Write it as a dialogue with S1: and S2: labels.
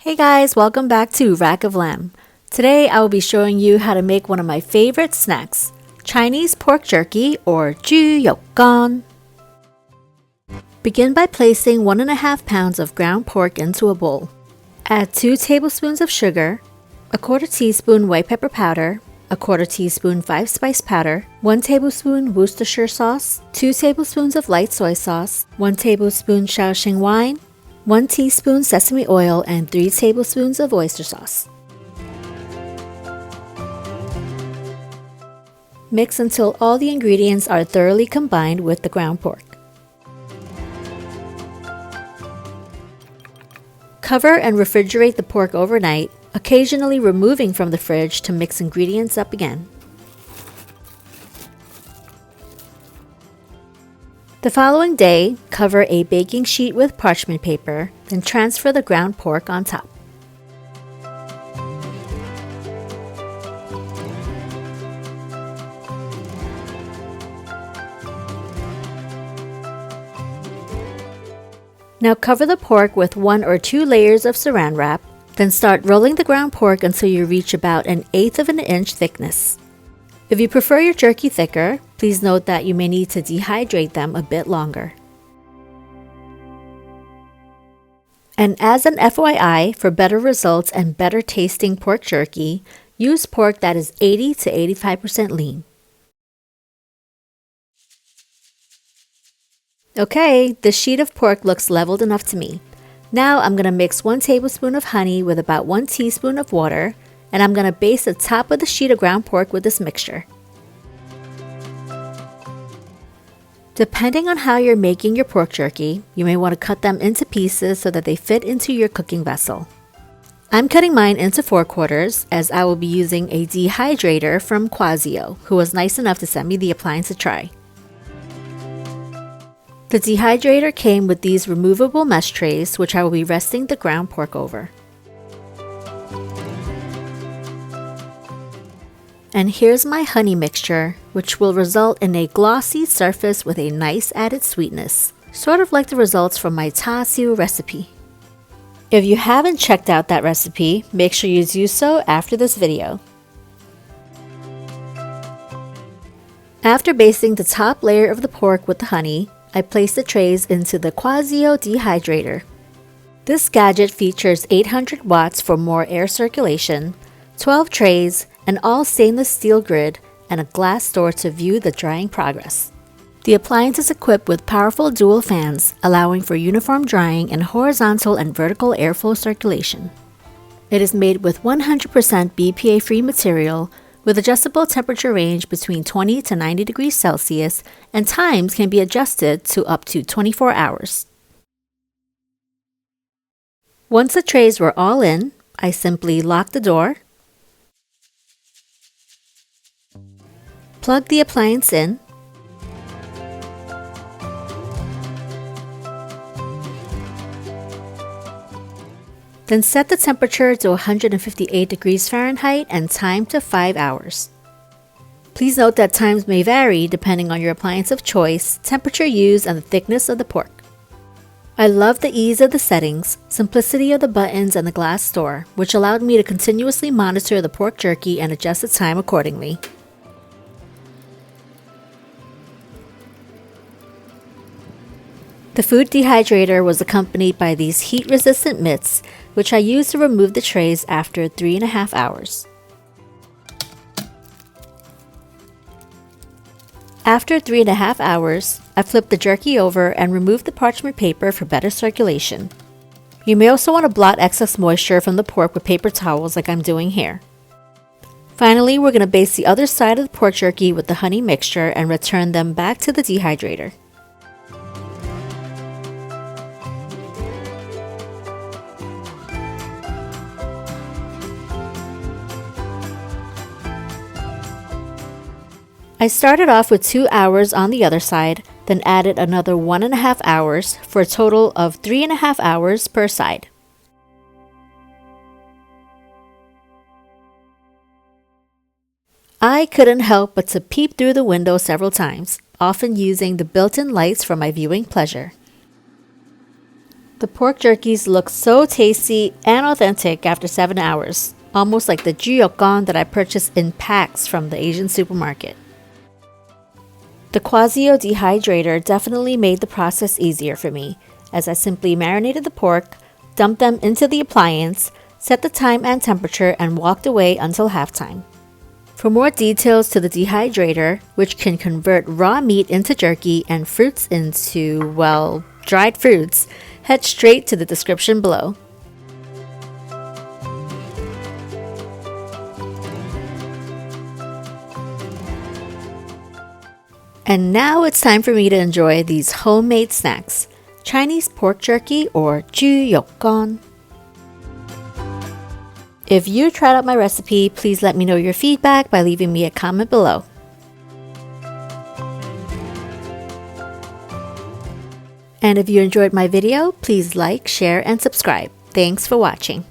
S1: Hey guys, welcome back to Rackoflam. Today I will be showing you how to make one of my favorite snacks, Chinese pork jerky or 猪肉乾. Begin by placing 1.5 pounds of ground pork into a bowl. Add 2 tablespoons of sugar, a 1/4 teaspoon white pepper powder, a 1/4 teaspoon 5-spice powder, 1 tablespoon Worcestershire sauce, 2 tablespoons of light soy sauce, 1 tablespoon Shaoxing wine, 1 teaspoon sesame oil, and 3 tablespoons of oyster sauce. Mix until all the ingredients are thoroughly combined with the ground pork. Cover and refrigerate the pork overnight, occasionally removing from the fridge to mix ingredients up again. The following day, cover a baking sheet with parchment paper, then transfer the ground pork on top. Now cover the pork with 1 or 2 layers of saran wrap, then start rolling the ground pork until you reach about 1/8 of an inch thickness. If you prefer your jerky thicker, please note that you may need to dehydrate them a bit longer. And as an FYI, for better results and better tasting pork jerky, use pork that is 80 to 85% lean. Okay, the sheet of pork looks leveled enough to me. Now I'm going to mix 1 tablespoon of honey with about 1 teaspoon of water, and I'm going to baste the top of the sheet of ground pork with this mixture. Depending on how you're making your pork jerky, you may want to cut them into pieces so that they fit into your cooking vessel. I'm cutting mine into 4/4 as I will be using a dehydrator from COOKWARE, who was nice enough to send me the appliance to try. The dehydrator came with these removable mesh trays, which I will be resting the ground pork over. And here's my honey mixture, which will result in a glossy surface with a nice added sweetness, sort of like the results from my char siu recipe. If you haven't checked out that recipe, make sure you do so after this video. After basting the top layer of the pork with the honey, I place the trays into the COOKWARE dehydrator. This gadget features 800 watts for more air circulation, 12 trays, an all stainless steel grid, and a glass door to view the drying progress. The appliance is equipped with powerful dual fans, allowing for uniform drying and horizontal and vertical airflow circulation. It is made with 100% BPA-free material, with adjustable temperature range between 20 to 90 degrees Celsius, and times can be adjusted to up to 24 hours. Once the trays were all in, I simply lock the door, plug the appliance in, then set the temperature to 158 degrees Fahrenheit and time to 5 hours. Please note that times may vary depending on your appliance of choice, temperature used, and the thickness of the pork. I love the ease of the settings, simplicity of the buttons, and the glass door, which allowed me to continuously monitor the pork jerky and adjust the time accordingly. The food dehydrator was accompanied by these heat-resistant mitts, which I used to remove the trays after 3.5 hours. After 3.5 hours, I flipped the jerky over and removed the parchment paper for better circulation. You may also want to blot excess moisture from the pork with paper towels like I'm doing here. Finally, we're going to baste the other side of the pork jerky with the honey mixture and return them back to the dehydrator. I started off with 2 hours on the other side, then added another 1.5 hours for a total of 3.5 hours per side. I couldn't help but to peep through the window several times, often using the built-in lights for my viewing pleasure. The pork jerkies look so tasty and authentic after 7 hours, almost like the juyokgon that I purchased in packs from the Asian supermarket. The Quasio Dehydrator definitely made the process easier for me, as I simply marinated the pork, dumped them into the appliance, set the time and temperature, and walked away until halftime. For more details to the dehydrator, which can convert raw meat into jerky and fruits into, well, dried fruits, head straight to the description below. And now it's time for me to enjoy these homemade snacks, Chinese pork jerky or juyokgon. If you tried out my recipe, please let me know your feedback by leaving me a comment below. And if you enjoyed my video, please like, share, and subscribe. Thanks for watching.